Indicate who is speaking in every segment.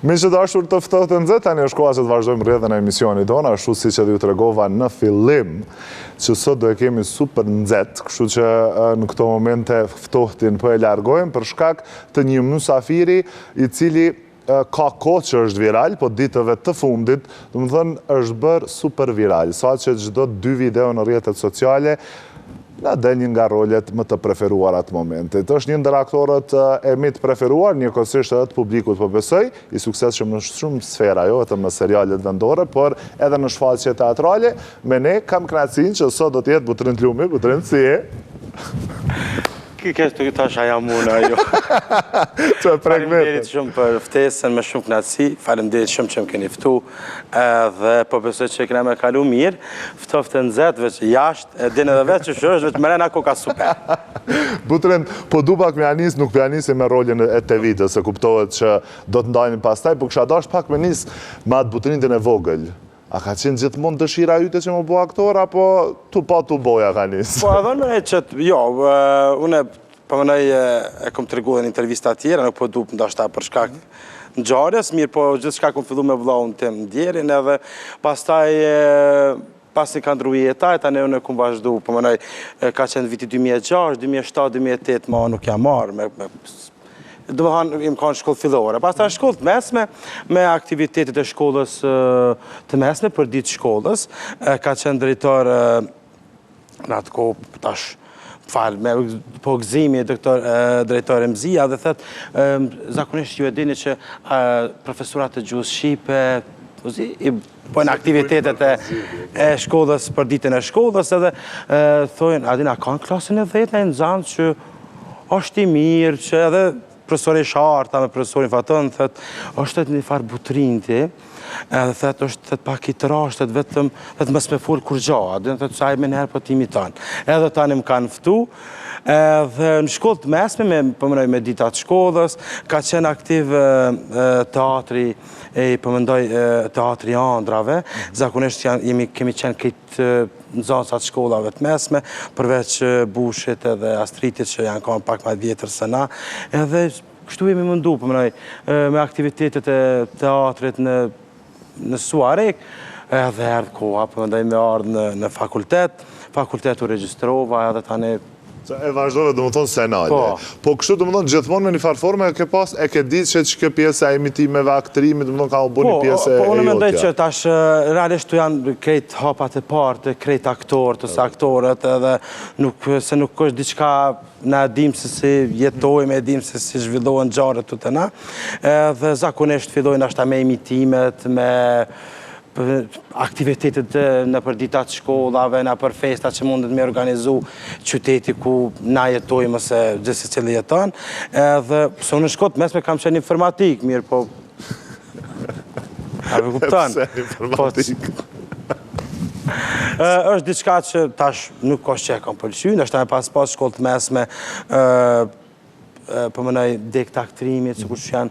Speaker 1: Mi që dashur të ftohtë të nxehtë, tani është koha që të vazhdojmë rrjedhën e emisionit tonë, ashtu siç edhe ju tregova në fillim, që sot do e kemi super nxehtë, kështu që në këto momente ftohtin po e largojmë për shkak të një mysafiri i cili ka kohë që është viral, po ditëve të fundit, domethënë është bërë super viral, sa që çdo 2 video në rrjetet sociale na del një nga rolet më të preferuar atë momentit. Është një ndër aktorët e mi të preferuar, njëkohësisht edhe të publikut po besoj, i suksesshëm në shumë sfera, jo vetëm në serialet vendore, por edhe në shfaqje teatrale. Me ne kam kënaqësinë që sot do të jetë Butrin Tlumi. Butrin, si je?
Speaker 2: Kështë të tash aja muna, jo. Faleminderit shumë për ftesën, me shumë kënaqësi. Faleminderit shumë që më keni ftu, dhe po besoj që kena me kalu mirë. Ftoftë nxehtë veç jashtë, e din edhe vetë që është veç mrena koka super.
Speaker 1: Butrin, po du pak me anis, nuk për anisi me rolin e TV-t, se kuptohet që do të ndajnë pastaj, po kësha dash pak me nis me atë Butrindin e vogël. A ka qenë gjithmonë dëshira yte që më bo aktor, apo tu boja ka njësë?
Speaker 2: Po edhe në e qëtë, jo, une përmënaj e kom të regu dhe në intervista tjera, nuk po du ndashta për shkak në gjarës, mirë po gjithë shka kom fillu me vëllohën tim djerin, edhe pastaj pas një ka ndru jetaj, tani unë e kom vazhdu, përmënaj ka qenë viti 2006, 2007, 2008, ma nuk jam marrë, do më hanë, im ka në shkollë fillore. Pas ta shkollë të mesme, me aktivitetet e shkollës të mesme, për ditë shkollës, ka qenë drejtor në atë kohë, tash, falë, me po gëzimi drejtor e Mzia, dhe thëtë, zakonisht ju e dini që profesorat të gjuhës Shqipe, pojnë aktivitetet e shkollës për ditën e shkollës, edhe thojnë, adina, ka në klasën e 10 në zanë që është i mirë, që edhe profesori Sharta me profesorin Faton, thët, është të një farë Butrindi, edhe thët, është pak i të rashtet, vetëm mësë me full kur gja, dhe thët, saj me njerë po t'imi tanë. Edhe tani më kanë ftu, edhe në shkollë të mesme, me ditat shkollës, ka qenë aktiv teatri, përmëndoj teatri Andrave, zakonisht kemi qenë këtë nëzansat shkollave të mesme, përveç Bushit edhe Astritit që janë kanë pak ma vjetër se na, edhe kështu jemi mundu, përmëndoj, me aktivitetet e teatrit në Suarek, edhe erdhë koha, përmëndoj me ardhë në fakultetu registrova, edhe tani
Speaker 1: e vazhdove, do më thonë, senale. Po kështu, do më thonë, gjithmonë me një farforme e ke ditë që kjo pjesë e imitimeve aktrimit, do më thonë, ka bu një pjesë e jotja.
Speaker 2: Po, unë mendoj që tash, realisht të janë krejt hapat e partë, krejt aktorët, ose aktorët, edhe se nuk është diçka na dim se si jetojmë, dim se si zhvillohen gjarët të të na, dhe zakonisht fillojnë ashta me imitimet, me aktivitetet në për ditat shkollave, në për festat që mundet me organizu qyteti ku na jetojmë ose gjithë që le jeton. Dhe së në shkot mesme kam qenë informatik, mirë po... A me kuptan?
Speaker 1: Pse informatik?
Speaker 2: është diçka që tash nuk është që e kam pëlqy, nështë ta me pas shkollë të mesme përmënaj dek të aktrimit, që janë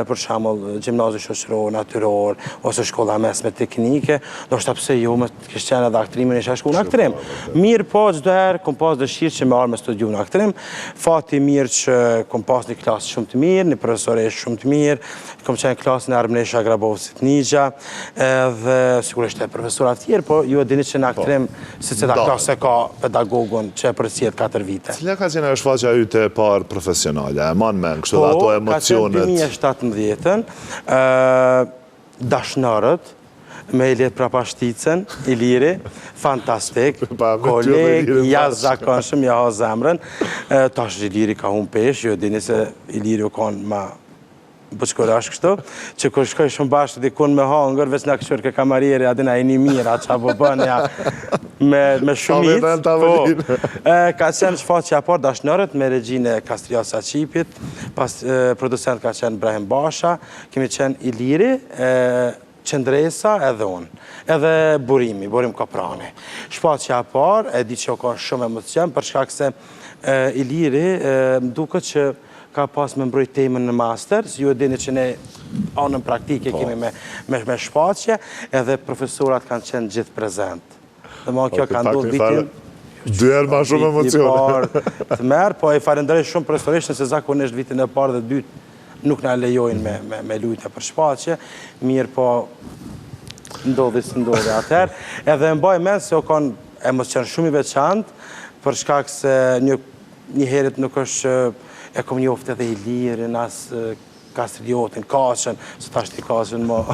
Speaker 2: për shambull gjimnazi shoqëror, natyror, ose shkolla mesme teknike, do shta pëse jo me kështë qenë edhe aktrimin e isha shku në aktrim. Mirë po, gjdo herë, kom pas dëshirë që me arë me studiu në aktrim, fati mirë që kom pas një klasë shumë të mirë, një profesoresh shumë të mirë, kom qenë klasën e Armnesha Grabovësit Nigja, dhe sigurisht e profesorat tjerë, po ju e dini që në aktrim, si që ta klasë ka pedagogun që e përësijet 4 vite.
Speaker 1: Cile ka qenë e shfaqja yte parë profesionale? E manë me në kështë dhe ato emocionet?
Speaker 2: Ka qenë 2017, Dashnarët, me Iljet Prapashticën, Iliri, fantastik, koleg, jazë zakonshëm, ja ha zemrën, tash Iliri ka hunë pesh, jo dini se Iliri u konë ma bëqkorash kështu, që kër shkoj shumë bashkë dikun me hangër, veç në këshur ke kamarjeri, adina e një mira, qa po bënja me shumit. Ka qenë shfaqja par Dashnarët me regjinë Kastriot Saqipit, pas producent ka qenë Brahim Basha, kemi qenë Iliri, Qendresa edhe unë, edhe Burim Koprani. Shfaqja par, e di që o ka shumë emocion, për shkak se Iliri duke që ka pas me mbrojt temën në master, si ju e dini që ne anën praktike kemi me shfaqje, edhe profesorat kanë qenë gjithë prezent. Dhe ma kjo ka ndodhë vitin...
Speaker 1: Dyherë ma shumë emocione.
Speaker 2: Të merë, po e farenderej shumë profesorisht, nëse zakonisht vitin e parë dhe dytë, nuk na lejojnë me lujtë për shfaqje, mirë po ndodhi si ndodhi atëherë, edhe mbaj mend se o kanë emocion shumë i veçantë, për shkak se një herët nuk është e kom njoftë edhe i lirin, as Kastriotin, Kashën, së tash t'i Kashën mo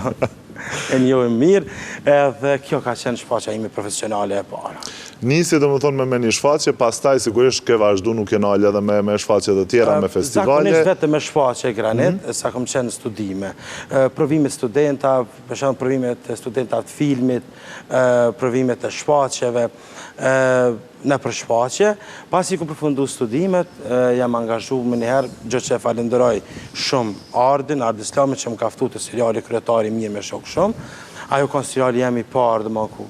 Speaker 2: e njohim mirë, edhe kjo ka qenë shfaqja ime profesionale e para.
Speaker 1: Nisi dhe më thonë me një shfaqje, pastaj sigurisht ke vazhdu nuk e nalë edhe me shfaqje dhe tjera, me festivale.
Speaker 2: Zakonisht vetë me shfaqje Granit, sa kom qenë studime. Provimet studenta, për shembull provimet studenta të filmit, provimet të shfaqjeve, në për shfaqje. Pasi ku përfundu studimet, jam angazhu më njëherë, gjë që e falenderoj shumë Ardin Islami që më ka ftu të seriali Kryetari mirë me shok shumë. Ajo kanë seriali jam i parë dhe ma ku.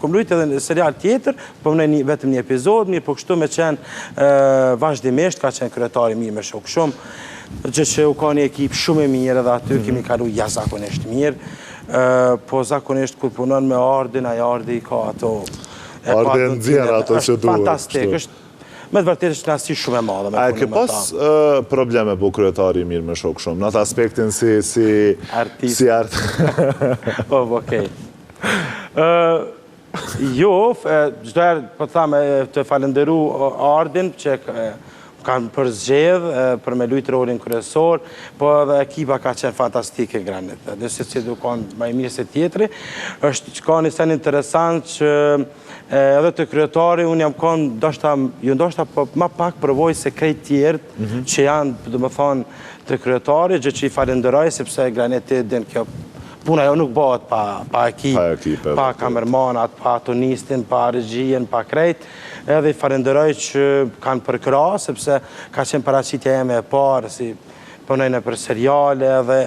Speaker 2: Kom lujtë edhe në serial tjetër, pëmënoj vetëm një epizod, mirë po kështu me qenë vazhdimisht, ka qenë Kryetari mirë me shok shumë. Gjë që u ka një ekip shumë e mirë edhe aty kemi kalu zakonisht mirë. Po zakonisht kur punon me Ardin, ajo Ardi i ka ato
Speaker 1: Ardi e nëzirë ato që duhet.
Speaker 2: Fantastik, është me të vërtetë është nasi shumë e madhe me
Speaker 1: punën me ta. A e ke pas probleme po Kryetari mirë me shok shumë, në atë aspektin si
Speaker 2: artist? Okej. Jo, gjdoherë po thamë të falenderu Ardin që kanë përzgjedh për me lujtë rolin kryesor, po edhe ekipa ka qenë fantastike Granit. Nëse që du kanë ma i mirë se tjetëri, është që ka një sen interesant që edhe të Kryetari, unë jam konë, ndoshta ma pak përvoj se krejt tjertë që janë, dhe më thonë, të Kryetari, gjë që i falenderoj, sepse Granit e din kjo puna jo nuk bëhet pa ekip, pa kamermanat, pa tonistin, pa regjien, pa krejt, edhe i falenderoj që kanë përkra, sepse ka qenë paraqitja jeme e parë, si përnojnë për seriale, edhe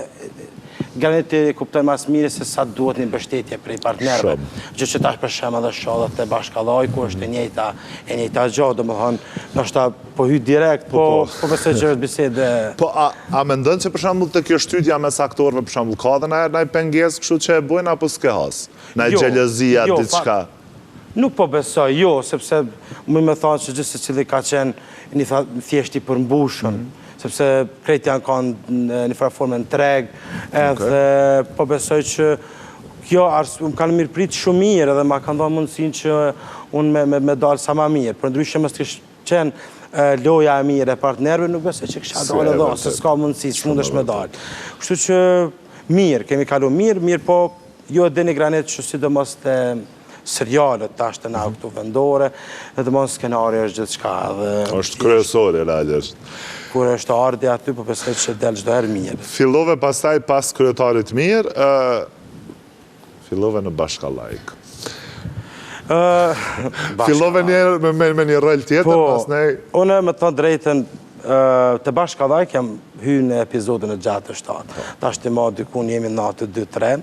Speaker 2: Granit e kuptoj mas mire se sa duhet një mbështetje prej partnerve. Gjë që tash për shemë edhe shodhët të Bashkallaj, ku është e njëjta gjohë, dhe më thonë, nështë po hy direkt, po besoj që është bisede...
Speaker 1: Po, a me ndënë që për shambull të kjo shtytja mes aktorëve për shambull ka dhe na i penges kështu që e bujnë, apo s'ke hasë? Na i gjelëzia, diçka?
Speaker 2: Nuk po besoj, jo, sepse më thonë që gjithë se cili ka qenë një thjeshti përmbushën, sepse krejt janë kanë një farë në treg, edhe po besoj që kjo më kanë mirë pritë shumë mirë edhe ma kanë dhënë mundësin që unë me dalë sa ma mirë. Për ndryshë mështë kështë qenë loja e mirë e partnerve, nuk besoj që kësha dalë edhe, se s'ka mundësi, s'mundesh me dalë. Kështu që mirë, kemi kalu mirë, po jo e dini Granit që si dhe mos të serialet tash të na këtu vendore, edhe mos skenari është gjithë shka.
Speaker 1: është kryesori, lagjesht.
Speaker 2: Kur është Ardi aty, po besoj që delë çdo herë mirë.
Speaker 1: Fillove pastaj pas Kryetarit mirë, fillove në Bashkallajk. Fillove me një rol tjetër, pas nej...
Speaker 2: Unë me të drejten, të Bashkallajk jam hyrë në epizodin e gjatë të 7. Ta është të ma dykun jemi natë 2-3.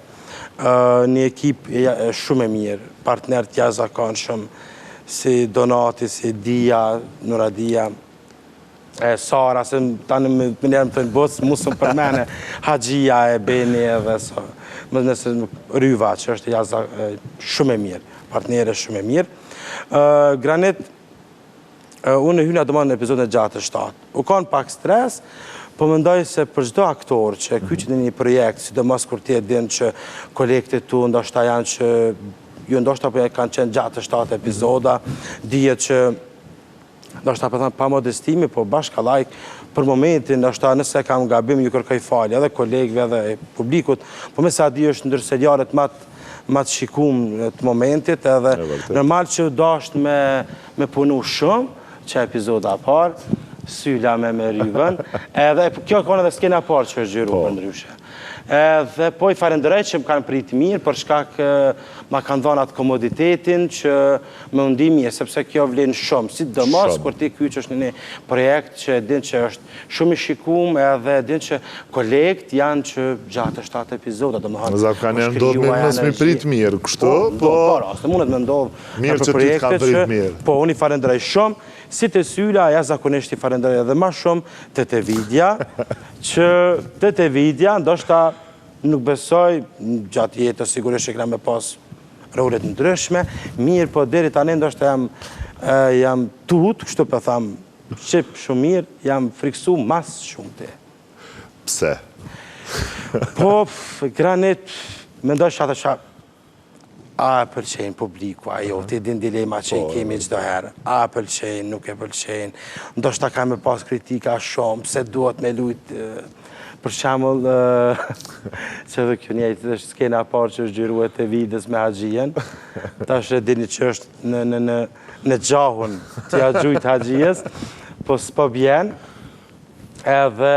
Speaker 2: Një ekip shumë e mirë, partner të jashtëzakonshëm, si Donati, si Dia, Nuradia, Sara, se tani më njerë më të në bësë, musëm për mene Haxhia e Beni edhe më nëse Ryva, që është shumë e mirë, partnere shumë e mirë. Granit, unë hyna dëmanë në epizodin e gjatë të 7. U kanë pak stres, po mendoj se për çdo aktor që kyçet në një projekt, sidomos kur ti e din që kolegët tu ndoshta janë që ju ndoshta po kanë qenë gjatë të 7 epizoda, dihet që ndoshta pa modestimi, po Bashkallajk për momentin, ndoshta nëse kam gabim ju kërkoj falje edhe kolegëve edhe publikut, po me sa di është ndër serialet më të shikum në të momentit, edhe normal që dasht me punu shumë, që epizoda parë, Syla me Ryvën, edhe kjo kanë edhe skena parë që është gjyru për ndryshe. Dhe po i falenderoj që më kanë pritë mirë, për shkak ma kanë dhënë atë komoditetin që më undi mirë, sepse kjo vlen shumë, si dëmos, kur ti kyçesh në një projekt që din që është shumë i shikum, edhe din që kolegët janë që gjatë 7 epizoda, do më hanë.
Speaker 1: Zakonisht janë ndodhë me nësë mi pritë mirë, kështu?
Speaker 2: Po, së mundet me ndodhë
Speaker 1: mirë që ty t'ka pritë mirë.
Speaker 2: Po, unë i falenderoj shumë, si të Syla, ja zakonisht i falenderoj edhe ma shumë të Vidja, që të Vidja, ndoshta nuk besoj, gjatë jetës sigurisht që këna me pas rolet ndryshme, mirë, po deri tani ndoshta jam tut, kështu për thamë, qip shumë mirë, jam friksu mas shumë të.
Speaker 1: Pse?
Speaker 2: Po, Granit, mendoj që a pëlqejnë publiku, ajo, ti din dilema që i kemi çdo herë. A pëlqejnë, nuk e pëlqejnë. Ndoshta ka me pas kritika shumë, pse duhet me lujtë, për shembull, që dhe kjo njëjtë është skena parë që është gjyruar te Vidës me Haxhien. Tash e dini që është në gjahun të ja gjujt Haxhies, po s'po bjen. Edhe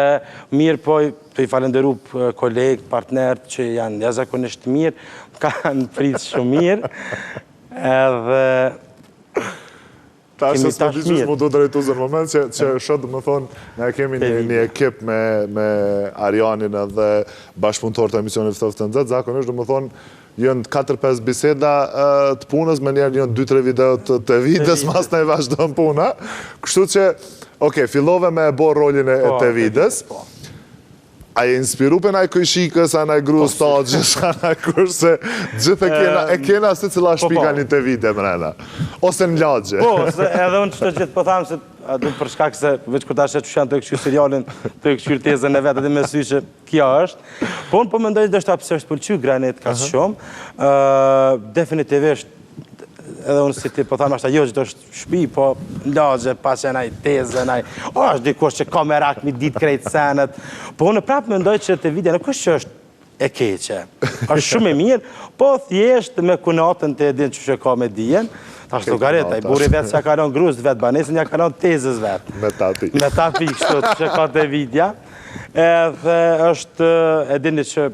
Speaker 2: mirë po të i falenderu kolegë, partnerët që janë jashtëzakonisht mirë, kanë pritë shumë mirë, edhe
Speaker 1: Ta është së diqysh mu do drejtu zë në moment që shëtë më thonë, ne kemi një ekip me Arianin edhe bashkëpunëtor të emisionit Ftoftë të Nxehtë, zakonisht do më thonë, jënë 4-5 biseda të punës, me njerë jënë 2-3 video të Vidës, mas në i vazhdojnë puna. Kështu që, fillove me e bo rolin e të Vidës. A je inspiru për naj kojshikës, a naj gru stagjës, a naj kurse, gjithë e kena se cila shpika një të vide mrena. Ose në lagje.
Speaker 2: Po, edhe unë qëto gjithë po thamë se, du përshkak se, veç kur ta shetë që janë të e këshyrë serialin, të e këshyrë tezën e vetë, edhe me sy që kja është. Po, unë po mendoj dhe shta pëse është pëlqy Granit ka shumë. Definitivisht, edhe unë si ti po thamë ashta jo që të është shpi, po në lagje, pas që naj tezë, është dikush që ka me rak mi ditë krejtë senet. Po unë prapë mendoj që të vidja nuk është që është e keqe. është shumë e mirë, po thjesht me kunatën të edhin që që ka me dijen. Ta është logarit, a i buri vetë që ja kalon gruzë vetë, banesën ja kalon tezës vetë.
Speaker 1: Me tapi.
Speaker 2: Me tapi, kështu që ka të vidja. Edhe është edhini që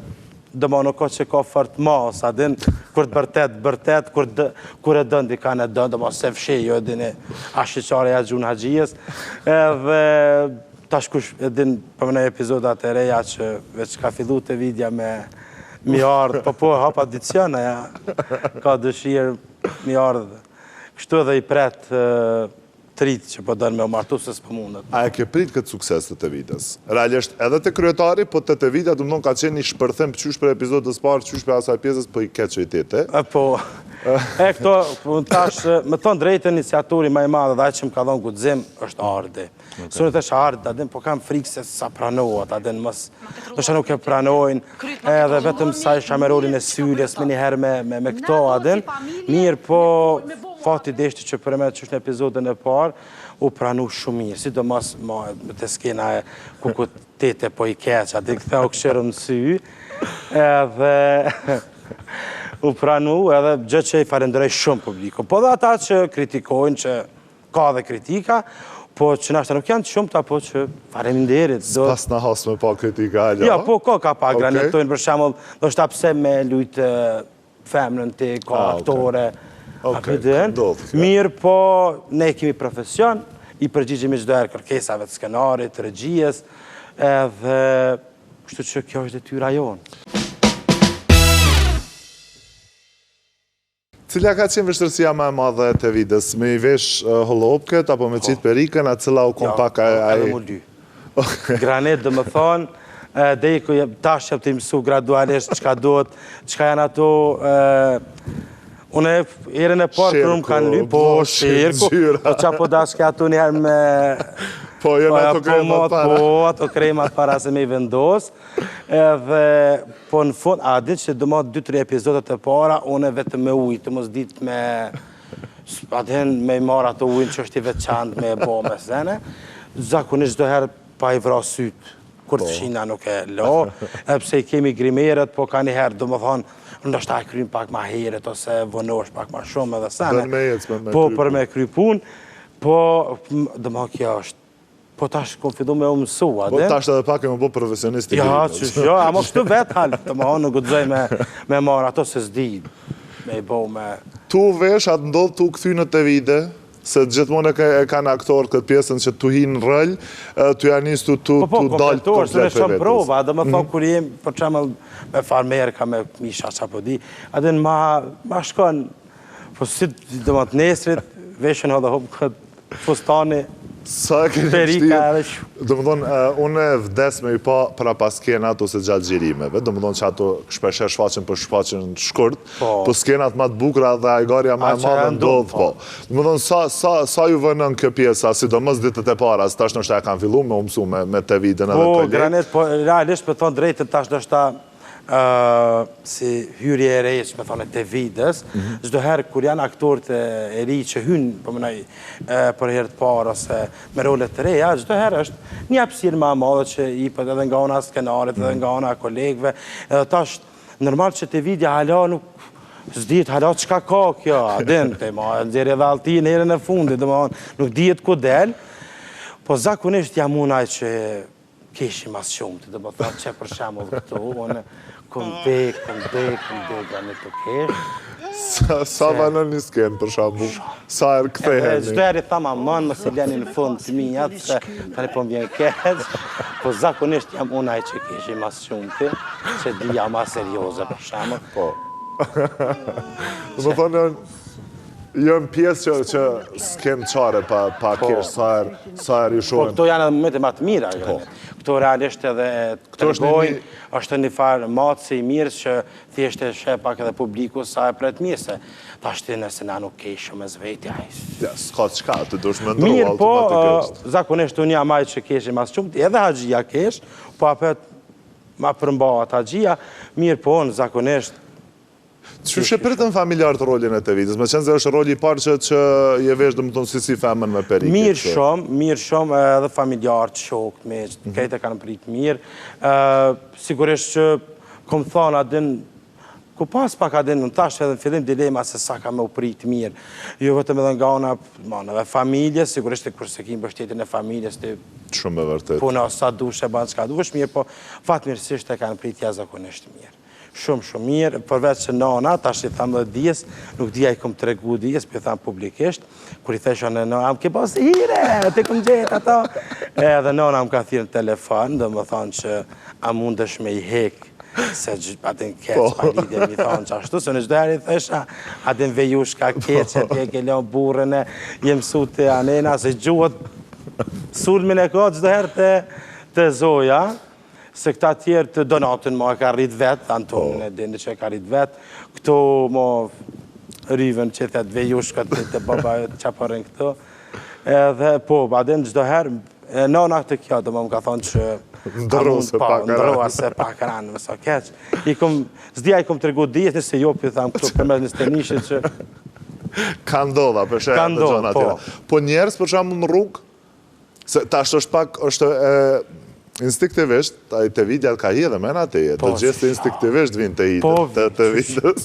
Speaker 2: dëma nuk ka që ka fërt mas, adin, kur të bërtet, kur e dënë, di ka në dënë, dëma se fshe, jo edhini ashiqare ja gjunë Haxhies, edhe tash kush edhin për në epizodat e reja që veç ka fillu të vidja me mi ardhë, po hap adiciona, ka dëshirë mi ardhë, kështu edhe i pretë tritë që po dënë me o martu se s'po mundet.
Speaker 1: A e ke prit këtë sukses të Vidës? Realisht edhe të kryetari, po të Vidja du mëndon ka qenë një shpërthem qysh për epizodës parë, qysh për asaj pjesës, po i keqo i tete.
Speaker 2: Po, këto, tash, me thonë drejtë iniciatori ma i madhe dhe që më ka dhonë gudzim, është Ardi. Së në të shë Ardi, adin, po kam frikë se sa pranohet, adin, nështë nuk e pranojnë, edhe vetëm sa isha me rolin e syljes, me njëherë me këto, adin, mirë, po, fati deshti që për e me që është në epizodën e parë, u pranu shumë mirë, sidomos me të skena e ku tete po i keq, adin këthe u këshirë në sy, edhe u pranu, edhe gjë që i falenderoj shumë publiku. Po dhe ata që kritikojnë, që ka dhe kritika, po që nashta nuk janë shumë, po që faleminderit.
Speaker 1: S'pas në has me pa kritika, alja?
Speaker 2: Ja, po ka pa granitojnë, për shemull, do shta pse me lujtë femnën ti, ka aktore, mirë, po ne kemi profesion, i përgjigjemi çdo herë kërkesave të skenarit, të regjies, edhe kështu që kjo është detyra jonë.
Speaker 1: Cila ka qenë vështërësia më e madhe të Vidës? Me i vesh hollopket, apo me qitë perikën, a cila u kom pak a...
Speaker 2: Edhe mu dy. Granit dhe më thonë, dhe i tash që të mësu gradualisht qka duhet, qka janë ato... Unë erën e parë kërë më kanë lypë, po shirku, po qa po dashke ato njëherë me...
Speaker 1: Po, jenë ato kremat para.
Speaker 2: Po, ato kremat para se me i vendosë. Edhe, po në fund, a ditë që dëma 2-3 epizodet e para, unë vetë me ujë, të mos ditë me... Adhen me i marë ato ujën që është i veçantë me bo me sene. Zakonisht do herë pa i vra sytë, kur të fshina nuk e lo. Epse i kemi grimerët, po ka një herë, do më thonë, nështë ta e krymë pak ma heret, ose vënosh pak ma shumë edhe sene. Po, për me kry pun, po, dhe më kjo është, po tash kom fidu me umësu,
Speaker 1: Po tash edhe pak e më bo profesionisti.
Speaker 2: Ja, që jo, ama kështu vetë halë, të më honë në gudzoj me marë ato se s'di, me i bo me...
Speaker 1: Tu vesh, atë ndodhë tu këthy në të vide, se gjithmonë e kanë aktorë këtë pjesën që tu hinë rëllë, tu janë njës tu dalë
Speaker 2: kompletor, se në shumë prova, dhe më thonë kur jem, për qëmë me farmerka, me misha që apo di, adin ma shkon, po si dhe më të nesrit, veshën edhe hopë këtë fustani,
Speaker 1: Sa e keni
Speaker 2: Perika edhe
Speaker 1: vështirë? Do më thonë, unë e vdes me i pa pra pas skenat ose gjatë gjirimeve. Do më thonë që ato shpesher shfaqen për shfaqen shkurt, po skenat ma të bukra dhe ajgarja ma e madhe ndodhë, po. Do më thonë, sa ju vënën kjo pjesa, sidomos ditët e para, se tash nështë e kanë fillu me umësu me të vidën edhe
Speaker 2: po,
Speaker 1: kolegë.
Speaker 2: Granet, po, realisht me thonë drejtën tash nështë si hyrje e rejë, që me thonë të vidës, çdo herë kur janë aktorët e ri që hynë, përmenoj, për herë të parë, ose me rolet të reja, çdo herë është një hapësirë më e madhe që i pët edhe nga ona skenarit, edhe nga ona kolegëve, edhe tash, normal që të vidja hala nuk s'dihet hala çka ka kjo, adin, të ma, nxjerrë edhe alti në herën e fundit, dhe nuk dihet ku del, po zakonisht jam unaj që keshim as shumë, të më thonë që për shemull këtu, unë këm dek, Granet të kesh.
Speaker 1: Sa vanon një skenë, për shambu? Sa erë këthejheni?
Speaker 2: Çdo herë i thama mënë, më si leni në fund të minjat, se tani po më vjen keq, po zakonisht jam unaj që keshim as shumë të, që di jam as serioze për shemull.
Speaker 1: Po. Dhe më thonë, jënë pjesë që s'kenë qare pa kesh, sa erë i
Speaker 2: Po,
Speaker 1: shohen.
Speaker 2: këto janë edhe momente ma të mira, këto realisht edhe të regojnë, është një farë matësi i mirë që thjesht e shep pak edhe publiku sa e pret mirë, se ta shti nëse na nuk keshëm e zvetja.
Speaker 1: Ja, s'ka të shka, të dush me ndru
Speaker 2: Mirë, po,
Speaker 1: automatikisht.
Speaker 2: zakonisht unë jam ajtë që keshim as shumë, edhe haxhia kesh, po apet ma përmbahat haxhia, mirë po unë zakonisht.
Speaker 1: Qështë e pritën familjarë të rolin e të vitës? Me qenë se është roli i parë që je vesh dhe më tonë si femën me perike.
Speaker 2: Mirë shumë, edhe familjarë të shokët me, krejtë e kanë pritë mirë. Sigurisht që, kom thonë, adin, ku pas pak adin, në tash edhe në fillim dilema se sa ka me u pritë mirë. Jo vetëm edhe nga ona dhe familje, sigurisht e kërse kim bështetin e familjes të
Speaker 1: shumë e vërtet.
Speaker 2: puna sa dush e banë qka dush mirë, po fatmirësisht e kanë pritë zakonisht mirë. Shumë mirë, përveç që nona, tash i thamë dhe dijes, nuk dija i kom të regu dijes, për i thamë publikisht, kur i thesha në nona, am ke pas hire, të kom gjetë ato. Edhe nona më ka thirë në telefon, dhe më thonë që a mundesh me i hek, se atin keq pa lidje, mi thonë që ashtu, se në gjdo herë i thesha, atin vejushka keqe, tje ke leon burën e, jem su të anena, se gjuhët sulmin e ka gjdo herë të zoja, se këta tjerë të Donatin ma e ka rrit vetë, Antonin e dini që e ka rrit vetë, këto ma rivën që të vejushkat të baba që përën këto, edhe po, adin gjdo herë, nona të kjo, dhe më ka thonë që ndërroa se pak ranë, mësa keq. Zdia i kom të regu dijet, nëse jo për thamë këto përmes në stenishit që...
Speaker 1: Ka ndodha, për shenë dhe gjona tjera. Po njerës, për shamu në rrugë, se tash është pak, është instiktivisht, të vidjat ka hi edhe mena të jetë, të gjithë instiktivisht vinë të hitë, të vidës.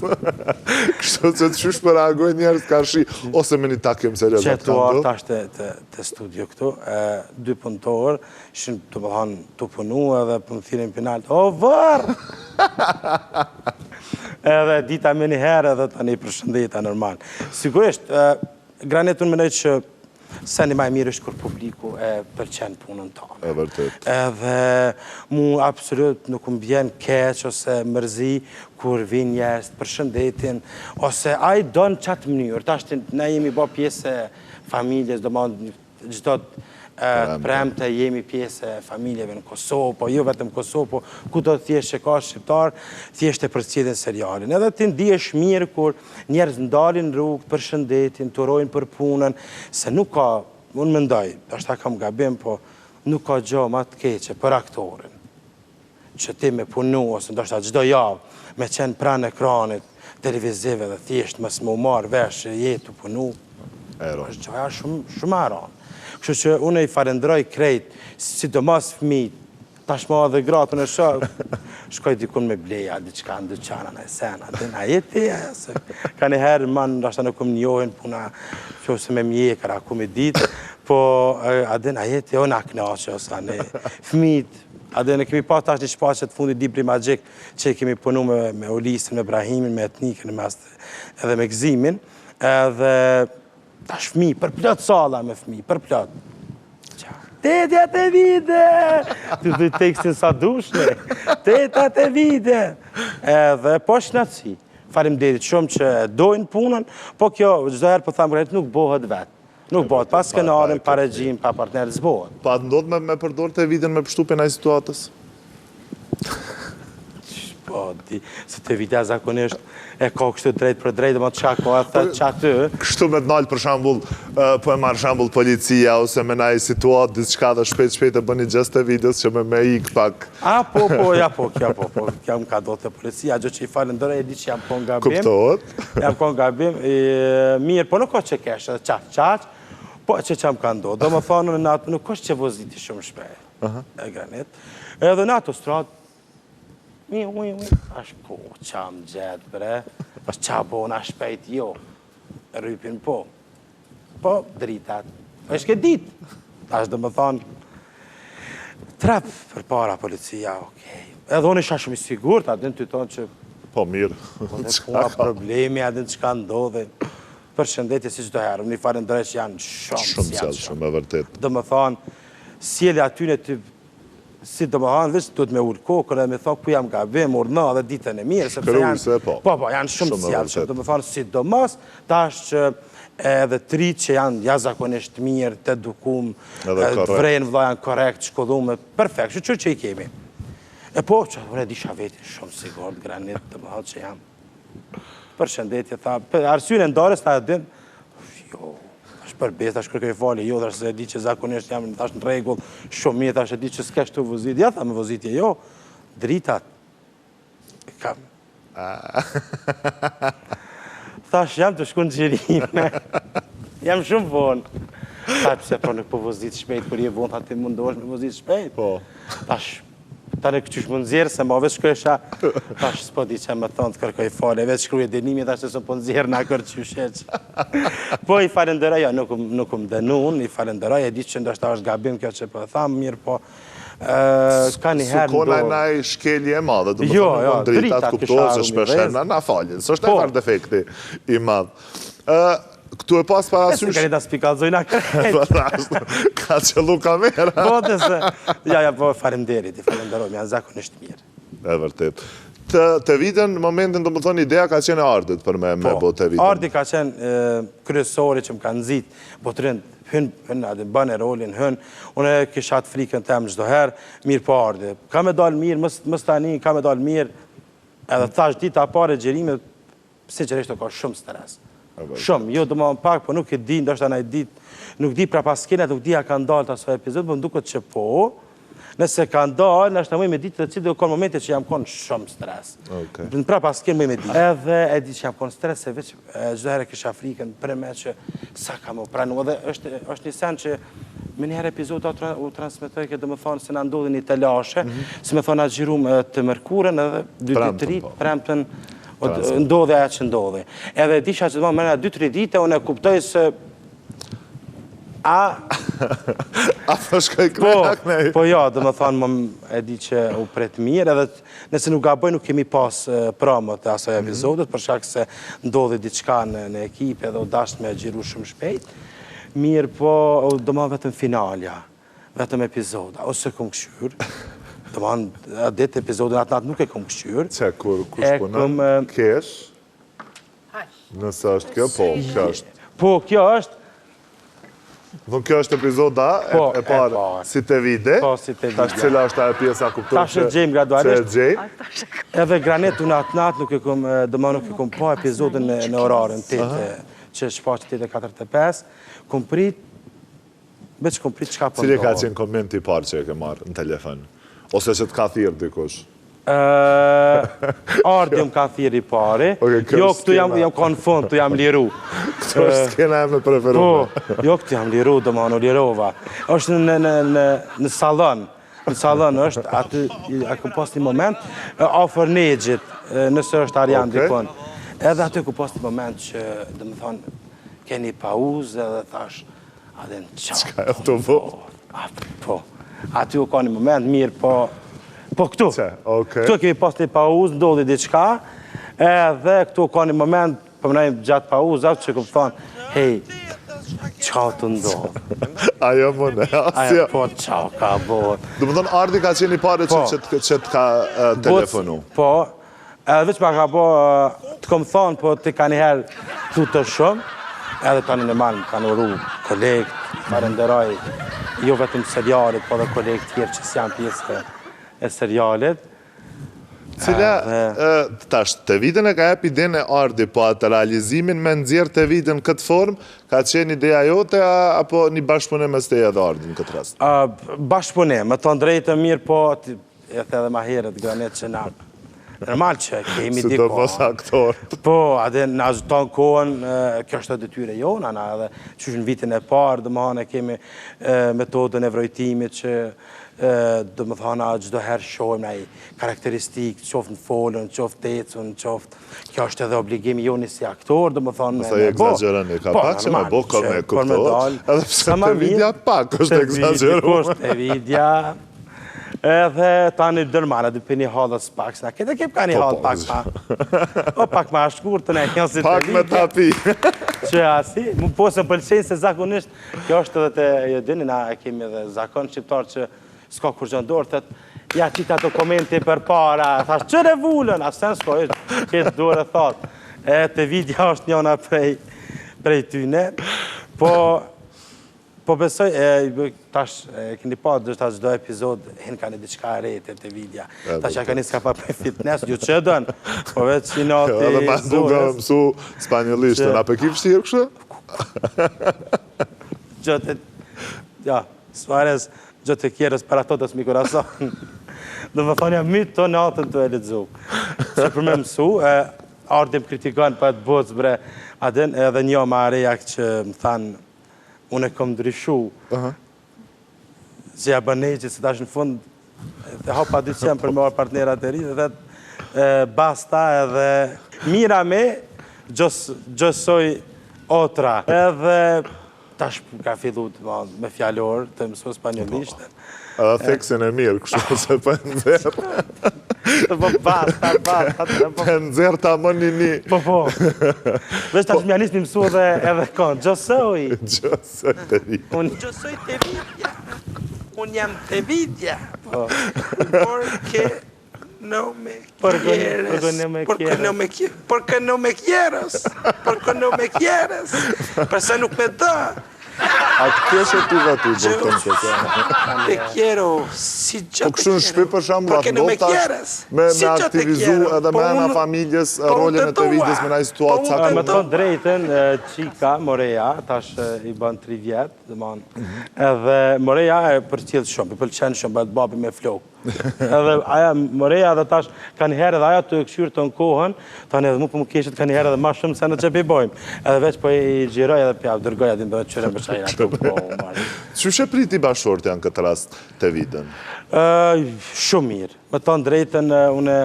Speaker 1: Kështu që të shush për reagoj njerës ka shi, ose me një takim serios.
Speaker 2: Qetuar tash të studio këtu, 2 punëtorë, ishin të më thonë të punu edhe për më thirin pinalt, o vërë! Edhe dita me një herë edhe të një përshëndeta normal. Sigurisht, Granet unë menoj që se një maj mirë është kur publiku e përqenë punën tonë.
Speaker 1: E vërtet.
Speaker 2: Edhe mu absolut nuk më bjen keq ose mërzi kur vinë njerës të përshëndetin, ose a i donë qatë mënyrë. Ta është, ne jemi bo pjesë e familjes, do më gjithdo premte jemi pjesë e familjeve në Kosovë, po jo vetëm Kosovë, po ku do të thjesht që ka shqiptar, thjesht e përcjellin serialin. Edhe ti ndihesh mirë kur njerëz ndalin rrugë, përshëndetin, turojnë për punën, se nuk ka, unë mendoj, ashta kam gabim, po nuk ka gjë më të keqe për aktorin, që ti me punu, ose ndoshta çdo javë, me qenë pranë ekranit, televizive dhe thjesht mësë më marrë vesh jetu punu, është gjëja shumë aron. Kështu që unë i farendroj krejt, sidomos fëmijët, tashma dhe gratë në shokë, shkoj dikun me bleja, diçka në dyqana në esena, a jeti, ka një herë manë, nështë nuk më njohin, puna, që ose me mjekër, aku me ditë, po, a jeti, o në aknaqë, ose në fëmijët, ne kemi pas tash një shpaqet fundit Libri Magjik, që kemi punu me Olisin, me Brahimin, me Etnikën, edhe me Gzimin, edhe tash fëmi, për plot sala me fëmi, për plot. Tetja të vide! Të dhe tekstin sa dushne. Tetja të vide! Edhe po shnaci. Faleminderit shumë që dojnë punën, po kjo, çdo herë po thamë, nuk bëhet vetë. Nuk bëhet, pa skenarin, pa regjim, pa partner, zbohet.
Speaker 1: Pa të ndodhë me përdor të vidin me pështupin e situatës?
Speaker 2: Po, se të vidja zakonisht e ka kështu drejt për drejt, dhe më të qa ka e thët qa ty.
Speaker 1: Kështu me të nalë për shambull, po e marë shambull policia, ose me na i situatë, diçka dhe shpejt e bëni gjest të videos që me ik pak.
Speaker 2: Kjo më ka do të policia, gjë që i falën dërë, e di që jam kon gabim.
Speaker 1: Kuptohet?
Speaker 2: Jam kon gabim, mirë, po nuk ka që kesh, edhe qaq, po që më ka ndodhë. Do më thonë në natë, nuk është që voziti shumë shpejt, e granit. Edhe në autostradë, ashtë po, qa më gjetë, bre, ashtë qa po në shpejt, jo, rrypin po. Po, dritat, është ke dit. Ashtë dhe më thonë, trep për para policia, okej. Edhe unë isha shumë i sigur, ta din të tonë që...
Speaker 1: Po, mirë.
Speaker 2: Ka problemi, adin që ka ndodhe. Për shëndetje, si që të herë, unë i falen dreq janë
Speaker 1: shumë, e vërtet.
Speaker 2: Dhe më thonë, sjeli atyne të... Si të më hanë, vështë duhet me ullë kokër edhe me thonë ku jam gabim, urna dhe ditën e mirë, sepse janë... Po, janë shumë sjellë, dhe më thonë, si do mos, ta është që edhe tritë që janë jazakonisht mirë, të dukum, vrejnë vla janë korekt, shkodhume, perfekt, që i kemi. E po, që unë e disha vetin shumë sigur, granit, dhe më thonë që jam. Për shëndetje, tha, arsynë e ndarës, ta e din, jo, për bes, ta shkërkoj fali, jo, dhe e di që zakonisht jam në regull, shumë mirë, ta e di që s'kesh të vozitje, ja, tha me vozitje, jo, dritat, kam. Thash, jam të shku në gjirime, jam shumë vonë. Tha, pëse po nuk po vozit shpejt, kër je vonë, tha ti mundosh me vozit shpejt.
Speaker 1: Po.
Speaker 2: Tash, ta në këqysh më nëzirë, se ma veç shkresha, tash s'po di që më thonë të kërkoj fale, veç shkruje denimi, tash të së po nëzirë nga kërqysheq. Po i falenderoj, nuk më denun, i falenderoj, e di që ndështë është gabim kjo që po thamë, mirë po, ka një herë
Speaker 1: Su kona na i shkelje e madhe, du më thonë në dritat kuptohet që shpeshen na falin, së është e farë defekti i madhe. Këtu e pas parasysh...
Speaker 2: Nësë kërita s'pikallzojna krejt.
Speaker 1: Ka qëllu kamera.
Speaker 2: Po, nëse... Ja, po, falenderit, i falenderoj, janë zakonisht mirë.
Speaker 1: E vërtet. Të vitën, në momentin të më thonë, ideja ka qenë ardit për me bo të vitën.
Speaker 2: Ardi ka qenë kryesori që më kanë zitë, botërin, hynë, bënë e rolin, hynë, unë e kishat frikën të emë gjdoherë, mirë po ardi. Ka me dalë mirë, mës tani, ka me dalë mirë, edhe thash dita pare gjerime, si qërështë të ka shumë stres. Shumë, jo do më pak, po nuk e di, ndoshta na e dit, nuk di pra pas skenet, nuk di a kanë dalë të asoj epizod, po më duket që po, nëse kanë dalë, nështë të mëj me ditë të cilë dhe konë momente që jam konë shumë stres. Në pra pas skenet mëj me ditë. Edhe e di që jam konë stres, se veç gjdo herë kësha frikën, për me që sa ka më pranu, edhe është një sen që me njëherë epizod u transmitoj këtë dhe më thonë se në ndodhin i të lashe, se me thonë atë gjirum të mërkurën edhe 2-3 premtën, ndodhe aja që ndodhe. Edhe disha që të më 2-3 dite, unë e kuptoj se... A
Speaker 1: po shkoj krenak nej.
Speaker 2: Po ja, dhe më thonë, më e di që u pret mirë, edhe nëse nuk gaboj, nuk kemi pas promot të asoj epizodet, për shkak se ndodhe diçka në ekip edhe u dasht me gjiru shumë shpejt. Mirë, po, dhe më vetëm finalja, vetëm epizoda, ose kom këshyrë. Dhe më ditë epizodin atë natë nuk e kom këshyrë.
Speaker 1: Që, kush punën? Kesh? Nëse është kjo, po, kjo është.
Speaker 2: Po, kjo është.
Speaker 1: Dhënë kjo është epizoda e parë si të vide.
Speaker 2: Po, si të vide.
Speaker 1: Tash cila është ajo pjesa kuptohet
Speaker 2: që... Tash e gjejmë gradualisht.
Speaker 1: Që e gjej.
Speaker 2: Edhe Granet unë atë natë nuk e kom, dëma nuk e kom pa epizodin në orarën, që shpaqë 8:45. Kom prit, veç kom prit qka për ndohë.
Speaker 1: Cili ka qenë komenti i parë që e ke marë në telefon? Ose që të ka thirë dikush?
Speaker 2: Ardi më ka thirë i pare. Jo, këtu jam konë fund, këtu jam liru.
Speaker 1: Këtu është skena e me preferume.
Speaker 2: Po, jo, këtu jam liru, do më anë lirova. është në salon. Në salon është, aty, a këm pas një moment, ofër negjit, nëse është Arjan dikon. Edhe aty këm pas një moment që, dhe më thonë, keni pauzë edhe thash, adhe në qatë.
Speaker 1: Qka e të po?
Speaker 2: Po, aty u ka një moment, mirë, po këtu. Këtu kemi pas një pauzë, ndodhi diçka, edhe këtu ka një moment, përmënajmë gjatë pauzat, që këmë thonë, hej, qa të ndodhë?
Speaker 1: Ajo më në, asja.
Speaker 2: Po, qa ka bërë.
Speaker 1: Dhe më thonë, Ardi ka qenë i pare që të ka telefonu.
Speaker 2: Po, edhe veç ma ka bërë, të këmë thonë, po të ka njëherë tu të shumë, edhe tani në malë më kanë uru kolegët, farenderoj, jo vetëm serialit, po dhe kolegët tjerë që s'janë pjesë e serialit.
Speaker 1: Cila, tash, të vitën e ka jep idenë e Ardi, po atë realizimin me nxjerrë të vitën këtë formë, ka qenë ideja jote, apo një bashkëpunim mes teje dhe Ardi në këtë rast?
Speaker 2: Bashkëpunim, me të drejtë mirë, po, e the edhe ma herët, Granet që na, normal që kemi diko.
Speaker 1: Si do mos aktor.
Speaker 2: Po, adhe në azëton kohën, kjo është të detyre jona, na edhe që në vitin e parë, dhe më hanë kemi metodën e vrojtimit që dhe më thana gjdo herë shojmë na i karakteristikë, qoftë në folën, qoftë të ecun, qoftë, kjo është edhe obligimi joni si aktor, dhe më thana
Speaker 1: Mësa i egzagerani, ka pak që me bo ka me kuptohet, edhe pse të vidja pak është egzageru.
Speaker 2: Të vidja, edhe ta një dërmana, dhe për një hadhës pak, s'na këtë kep ka një hadhë pak ma, o pak ma shkur të ne, si
Speaker 1: pak me tapi.
Speaker 2: Që asi, mu posë më pëlqenë se zakonisht, kjo është edhe të jedini, na e kemi edhe zakon shqiptar që s'ka kur gjëndorë, të ja qita të komenti për para, thash qëre vullën, asë s'ko ishtë, këtë dorë e thotë, të vidja është njona prej tyne, po besoj, tash, këni pa, dështë gjdo epizod, hinë ka një diçka e rejtë të vidja, tash ja ka një s'ka pa për fitness, ju që dënë, po vetë që nati zorës.
Speaker 1: Edhe ma duke mësu spanjolishtë, na për ki fështirë kështë?
Speaker 2: Gjëtë, ja, Suarez, gjëtë të kjerës për ato të s'mi kurason. Dhe më thonja, mytë të natën të e ledzu. Që për me mësu, Ardim kritikon për atë botë, bre, adin edhe një ma rejak që më thanë, unë e kom ndryshu. Zja bënejgjit, se tash në fund, të hapa 200 për me orë partnerat e rritë, dhe basta edhe mira me, gjësoj otra. Edhe tash ka fillu me fjallor të mësu spanjolisht.
Speaker 1: Edhe theksin e mirë, kështu se për nëzirë.
Speaker 2: Po basta.
Speaker 1: Për nëzirë ta më një.
Speaker 2: Po. Vesh tash mjanisht mi mësu edhe konë. Gjosoj.
Speaker 1: Gjosoj të vidja.
Speaker 2: Gjosoj të vidja. Unë jam të vidja. Porque no me quieres. Porque no me quieres. Porque no me quieres. Përse nuk me dë.
Speaker 1: A të kjeshe ty dhe ty, bërtëm që të.
Speaker 2: Te quiero, si që
Speaker 1: Po kështu në shpi për shumë, atë do tash me aktivizu edhe me ena familjes rolin e të vidjes me na i situatë caktuar.
Speaker 2: Me të drejten, Qika, Moreja, tash i bën 3 vjetë, dhe manë, edhe Moreja e për cilë shumë, i pëlqenë shumë, bëhet babi me flokë. Edhe aja Moreja dhe tash kanë herë edhe aja të këshyrë të në kohën, tani edhe mu për më keshët kanë herë edhe ma shumë se në që për i bojmë. Edhe veç po i gjiroj edhe pjavë, dërgoj adin dhe qërën për qajra të po.
Speaker 1: Qëshe priti bashkëshorët janë këtë rast të vidën?
Speaker 2: Shumë mirë. Me tonë drejten, une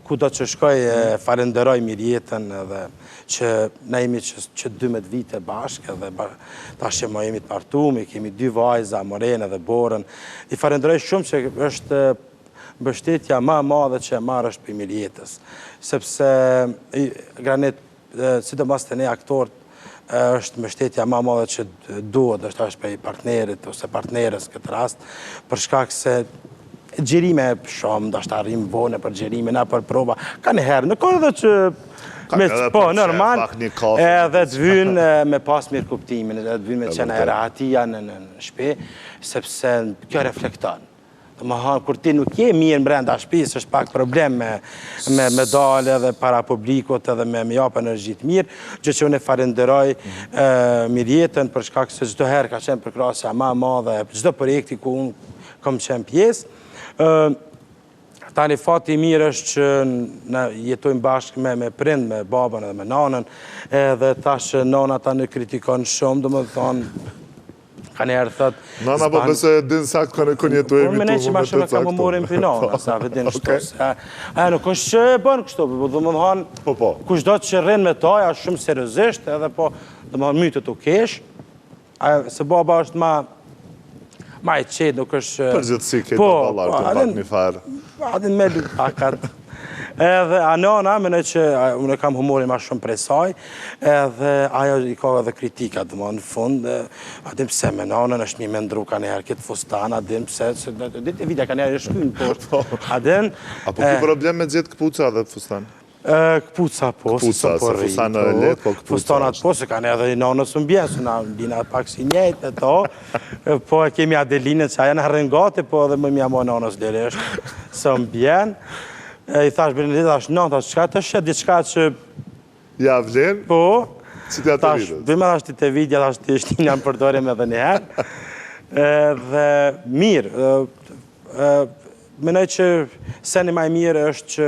Speaker 2: ku do që shkoj farenderoj mirë jetën edhe që na jemi që 12 vite bashkë edhe tash që ma jemi të partume, kemi 2 vajza, Morena dhe Borën. I farenderoj shumë që është mbështetja ma madhe që e marrë është për mirë jetës. Sepse Granet, sidomos të ne aktorët, është mbështetja ma madhe që duhet, është për partnerit ose partnerës këtë rast, për shkak se gjerime shumë, do është arrim vone për gjerime, na për proba, ka në herë, në kohë dhe që po, normal, edhe të vynë me pas mirë kuptimin, edhe të vynë me qena e rahatia në shpe, sepse kjo reflekton. Më hanë, kur ti nuk je mirë në brenda shpis, është pak problem me dalë edhe para publikot edhe me japë energjit mirë, gjë që unë e farenderoj mirë jetën për shkak se çdo herë ka qenë përkrasja ma madhe, çdo projekti ku unë kom qenë pjesë. Tani fati mirë është që ne jetojmë bashkë me prind, me babën edhe me nanën, edhe tash nana ta në kritikon shumë, dhe më thonë, ka njerë thëtë...
Speaker 1: Nana po pëse din sakt kënë jetu e
Speaker 2: mitu më me të caktu. Ka më morim për nana, sa vedin shtos. Aja nuk është që e bënë kështu, dhe më thonë, kush do të që rrinë me ta, ja shumë seriosisht, edhe po, dhe më thonë, mytët u kesh, se baba është ma i qetë, nuk është...
Speaker 1: Përgjithësi këtë babalar të pak një farë.
Speaker 2: Adin me lu pakat. Edhe anona, mene që unë kam humorin ma shumë prej saj, edhe ajo i ka edhe kritika, dhe ma në fund, adim pse me nanën është mi me ndru ka njerë këtë fustan, adim pse, ditë e vidja ka njerë e shkyn, po, adim...
Speaker 1: Apo ki problem me gjithë këpuca dhe fustan?
Speaker 2: Këpuca po,
Speaker 1: Këpuca, se fustanë letë, po këpuca
Speaker 2: fustanat po, se kanë edhe i nonës më bjenë, se na lina pak si njejtë e to, po e kemi Adeline që aja në rëngate, po edhe më mja mo nonës lirisht, se më bjenë. I thash Bernadette, thash, non, thash, qka të shetë, diçka që...
Speaker 1: Ja vlen?
Speaker 2: Po,
Speaker 1: Si t'ja të vidës?
Speaker 2: Bëjmë thash ti të vidja, thash ti është një përdorim edhe njëherë. Dhe mirë, menoj që seni maj mirë është që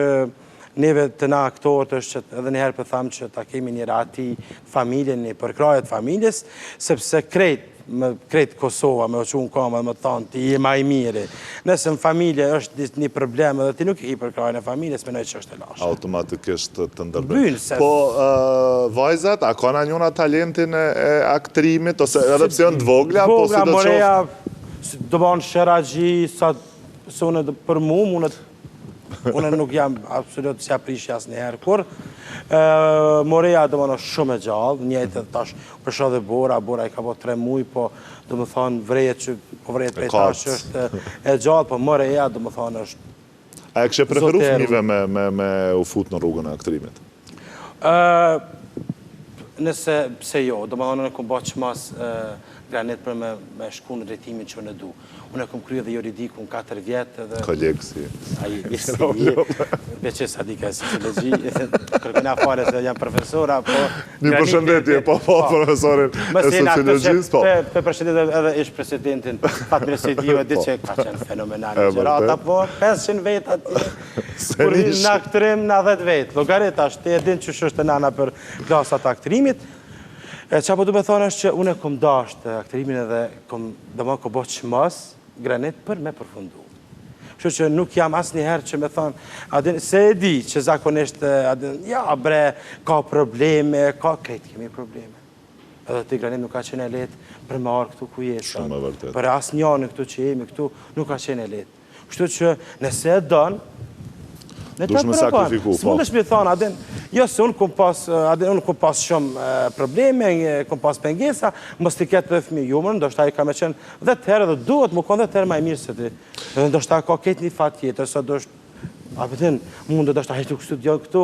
Speaker 2: neve të na aktorët është që edhe njëherë për thamë që ta kemi një rati familjen, një përkrajet familjes, sepse krejt Kosova me oqunë koma dhe më thonë ti je maj miri. Nëse në familje është një problem edhe ti nuk i përkrajen e familjes, menoj që është e lashë.
Speaker 1: Automatikisht të ndërbën.
Speaker 2: Bynë se...
Speaker 1: Po, vajzat, a ka në njona talentin e aktrimit, ose edhe pse janë të vogla, po si do të qofë?
Speaker 2: Moreja, do banë shëragji, se une për mumë, unë nuk jam absolut si aprish jasë njëherë kur. Moreja do më në shumë e gjallë, njëjtë tash përsho dhe Bora i ka po 3 muj, po do më thonë vrejt që po vrejt prej tash është e gjallë, po Moreja do më thonë është...
Speaker 1: A e kështë preferu fëmive me u fut në rrugën e aktrimit?
Speaker 2: Nëse, pse jo, do më thonë në këmë që mas Granit për me shku në drejtimin që në du. Unë e këmë kryo dhe juridiku në 4 vjetë edhe...
Speaker 1: Kolegë si...
Speaker 2: Aji, si, beqe sa dika e sociologi, kërkëna fare se jam profesora, po...
Speaker 1: Një përshëndetje, po profesorin e sociologjisë, po.
Speaker 2: Për përshëndetje edhe ish presidentin Fatmir Sejdiu e di që ka qenë fenomenal në gjërata, po 500 vetë ati, kur në aktrim në 10 vetë. Logarit ashtë, e din që është nana për klasat aktrimit. Qa po du me thonë është që unë e kom dasht aktrimin edhe dhe ma ko bo që mas Granit për me përfundu. Kështu që nuk jam asë njëherë që me thonë, se e di që zakonisht, ja bre, ka probleme, krejt kemi probleme. Edhe ti Granit nuk ka qenë e letë për me arë këtu ku jetë.
Speaker 1: Shumë e vërtet.
Speaker 2: Për asë njënë këtu që jemi këtu, nuk ka qenë e letë. Kështu që nëse e dënë,
Speaker 1: dush me sakrifiku,
Speaker 2: po. Së mund është me thonë, jo se unë kom pas shumë probleme, kom pas pengesa, mës t'i ketë dhe fëmi jumën, do shta i ka me qenë 10 herë dhe duhet, më konë 10 herë ma i mirë se ti. Dhe do shta ka ketë një fat tjetër, sa do shta, mundë do shta hejtu kështu t'johë këtu,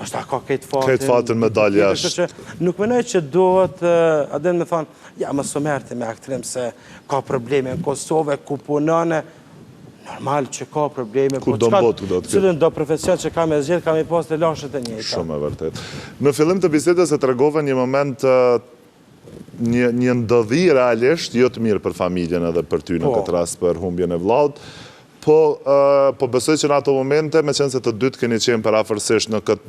Speaker 2: do shta ka ketë fatin.
Speaker 1: Ketë fatin me dalë jashtë.
Speaker 2: Nuk menoj që duhet, adin me thonë, ja, më sëmerti me aktrim se ka probleme në Kosovë, ku punone, normal që ka probleme,
Speaker 1: ku do mbotu do të këtë?
Speaker 2: Cilën do profesion që ka me zgjedh, ka me pas të lashët e njëta.
Speaker 1: Shumë e vërtet. Në fillim të bisedës e të regove një moment, një ndodhi realisht, jo të mirë për familjen edhe për ty në këtë rast për humbjen e vllaut, po besoj që në ato momente, me qenë se të dytë keni qenë për afërsisht në këtë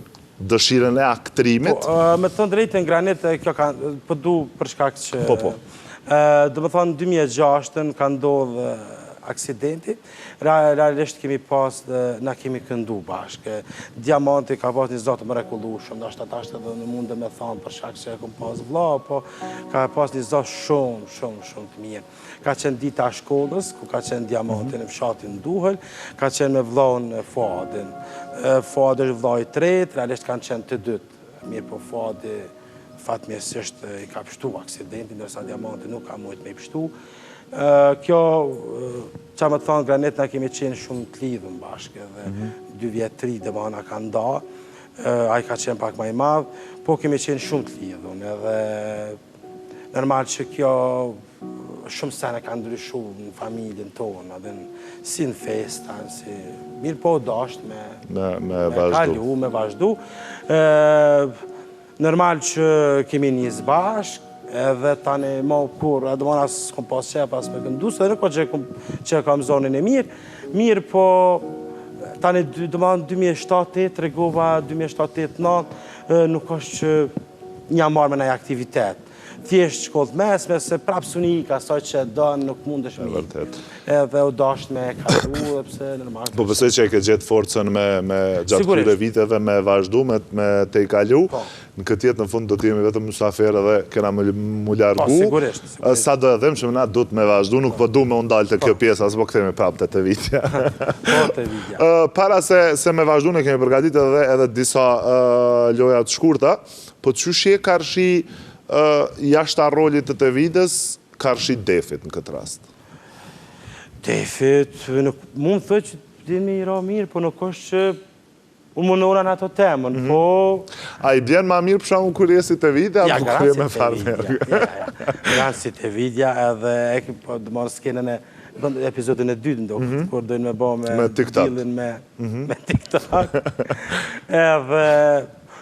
Speaker 1: dëshiren e aktrimit.
Speaker 2: Me të drejtën Granit, kjo ka, po du për shkak që... Do më thonë, 2006 ka ndodhë aksidenti, realisht kemi pas, na kemi këndu bashkë. Diamanti ka pas një zotë mrekullueshëm, ndoshta tash edhe në mundë me thonë për shkak që e kom pas vlla, po ka pas një zotë shumë të mirë. Ka qenë dita e shkollës, ku ka qenë Diamanti në fshatin Duhël, ka qenë me vllaun Fuadin. Fuadi është vllai i tretë, realisht kanë qenë të dytë. Mirë po Fuadi fatmirësisht i ka pështu aksidenti, ndërsa Diamanti nuk ka mujt me i pështu. Kjo, që më të thonë, Granit, na kemi qenë shumë të lidhën bashkë, dhe 2 vjetë 3 dhe ma na ka nda, a i ka qenë pak ma i madhë, po kemi qenë shumë të lidhën, edhe normal që kjo shumë sene ka ndryshu në familjen tonë, edhe si në festa, si mirë po dashtë me kalu, me vazhdu. Normal që kemi njës bashkë, edhe tani ma kur, edhe ma nësë kom pas qep as me këndusë, edhe nuk po që kam zonin e mirë po tani 2007-2008, regova 2007-2008, nuk është që një marrë me nëjë aktivitet. Thjesht shkollë mesme, se prapë suni i ka saj që dënë nuk mund është mirë. Edhe u dasht me kalu, dhe pse normal. Po
Speaker 1: pësej që e ke gjithë forcën me gjatë këtyre viteve, me vazhdu, me te i kalu. Në këtë jetë në fund do t'jemi vetëm musafer edhe kena mu largu.
Speaker 2: Sigurisht.
Speaker 1: Sa do edhem që na du të me vazhdu, nuk po du me undalë të kjo pjesë, asë po këthejme prapë të vitja. Para se me vazhdu, ne kemi përgatit edhe disa lojat shkurta, po qëshje karshi jashtë rolit të vidës, karshi Defit në këtë rast?
Speaker 2: Defit, mund të thë që dini i ra mirë, po nuk është që unë munora në ato temën, po...
Speaker 1: A i bjen ma mirë për shumë kur jesi të vidja,
Speaker 2: Ja,
Speaker 1: apo kur je me farmerë?
Speaker 2: Garantë si të vidja, edhe e ki po dëmonë skenën e epizodin e dytë ndo, kur dojnë me bo me
Speaker 1: TikTok.
Speaker 2: Me TikTok. Edhe...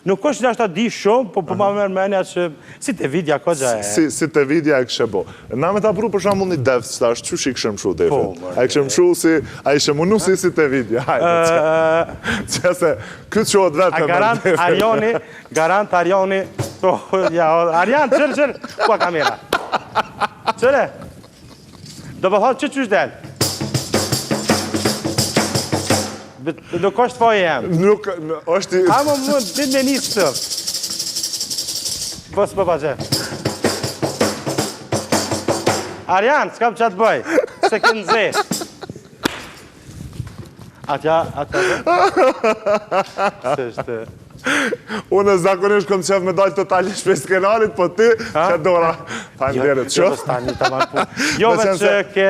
Speaker 2: Nuk është që ashta di shumë, po ma mërë menja që si të vidja këgja e...
Speaker 1: Si të vidja e kështë bo. Na me ta pru për shambull një devë që ta është që shi këshëm shu, Defe?
Speaker 2: Po,
Speaker 1: A i këshëm shu si... A i shë munu si të vidja, hajde. Që se këtë që od vetë me
Speaker 2: Garant Arjoni... Arjan, qërë, kua kamera. Qëre? Do për thotë që qysh delë? Nuk është foj e jem.
Speaker 1: Nuk, është...
Speaker 2: Ha më mund, dit me njësë të. Bës për pa që. Arjan, s'kam që atë bëj. Se kënë zë. Atja. Sështë.
Speaker 1: Unë zakonisht kom qef me dojtë totalisht për skenarit, po ti, që dora. Fajnderit, që?
Speaker 2: Jo, veç që ke...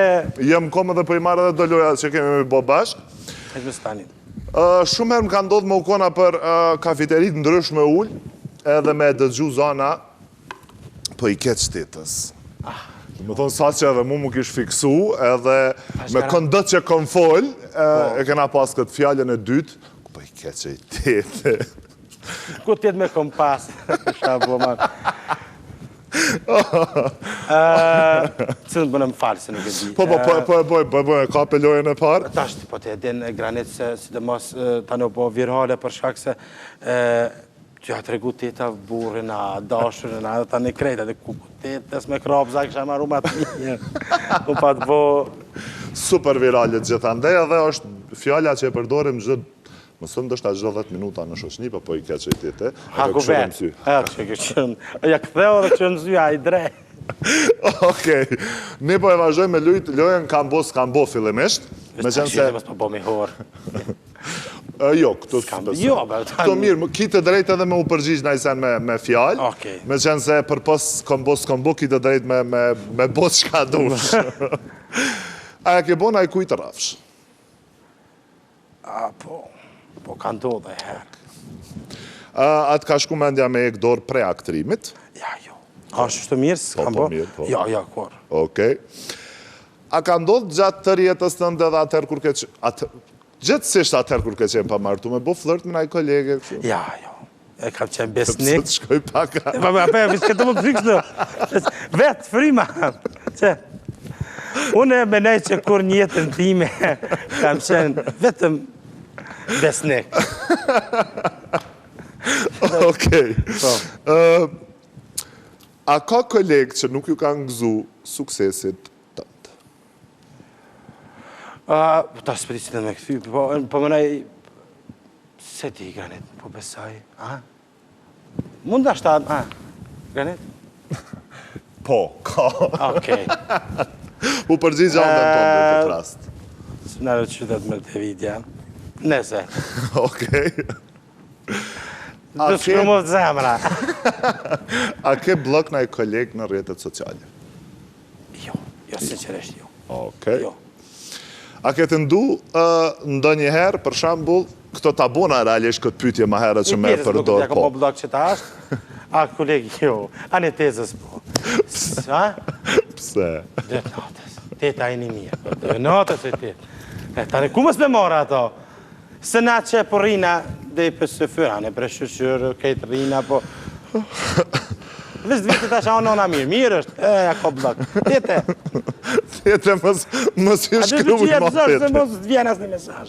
Speaker 1: Jem komë dhe për i marrë dhe do loja që kemi me bo bashkë. Shumë herë më ka ndodhë me ukona për kafiterit ndryshme ullë, edhe me dëgju zona për i ketë shtetës. Më thonë sa që edhe mu më kish fiksu, edhe me këndët që kom folë, e kena pas këtë fjallën e dytë, për i ketë që i tete.
Speaker 2: Ku tjetë me kompas? Shabo, man. Cënë bënë më falë, se nuk e di.
Speaker 1: Po, ka pelojën e parë?
Speaker 2: Ta është, po të edhin granit se, si dhe mos, ta në po virale për shkak se që ja të regu teta burin, a dashurin, a ta në krejta, dhe ku tetes me krapë, za kësha maru ma të një. U pa të bo...
Speaker 1: Super viralit gjithandej, edhe është fjalla që e përdorim gjithë, mësëm dështë a gjithë 10 minuta në shoshni, po i keqë i tete,
Speaker 2: edhe këshërë mësy. Ja këtheo dhe këshërë mësy, a i drej.
Speaker 1: Okej, ne po e vazhdoj me lojën kambo fillimisht.
Speaker 2: Me qenë se... Vështë po bo mi horë.
Speaker 1: Jo, këto mirë, kitë drejt edhe me u përgjigj në isen me fjallë. Me qenë se për pos kombo, kitë drejt me bot shka dush. A e ke bo na i kujtë rafsh?
Speaker 2: Po, ka ndodhe e herë.
Speaker 1: A të ka shku mendja me ek dorë pre aktrimit?
Speaker 2: Ja, jo. A shështë të mirë, s'kam bo? Ja, kur.
Speaker 1: Okej. A ka ndodhë gjatë të rjetës të ndë dhe atër kur ke që... Gjëtësisht atër kur ke qenë pa martu, me bo flirt me naj kolege?
Speaker 2: Ja, jo. E kam qenë besnik.
Speaker 1: Pësë të shkoj paka?
Speaker 2: Pa, visë këtë më të frikës në. Vetë, frima. Unë e menej që kur njëtën time kam qenë vetëm besnik.
Speaker 1: Okej. A ka kolegë që nuk ju kanë gëzu suksesit tëndë?
Speaker 2: Ta shpërisit e me këthy, po mënaj... Se ti, Granit, po besaj, Mund ashtë ta... Granit?
Speaker 1: Po, ka.
Speaker 2: Okej.
Speaker 1: U përgjigja në tonë dhe të rast.
Speaker 2: Së nërë qytet me të vidja. Nese.
Speaker 1: Okej.
Speaker 2: Të shkrumo të zemra.
Speaker 1: A ke blok në i kolegë në rrjetet sociale?
Speaker 2: Jo, sinqeresht jo.
Speaker 1: Okej. A ke të ndu ndo njëherë, për shambull, këto tabona realisht këtë pytje ma herët që me përdor,
Speaker 2: Ja ka po blok që ta ashtë. A, kolegi, jo. A në tezës, po.
Speaker 1: Pse?
Speaker 2: Dhe natës. Teta e një mirë. Dhe natës e tetë. Ta në kumës me mora ato. Se na që po rina, dhe i pësë fëra, në preshëshërë, kejtë rina, po... Vështë vitë të asha nona mirë. Mirë është. Ja ka blok. Tete.
Speaker 1: Tete, mës i shkru më ma tete.
Speaker 2: Se mos të vjen asë një mesaj.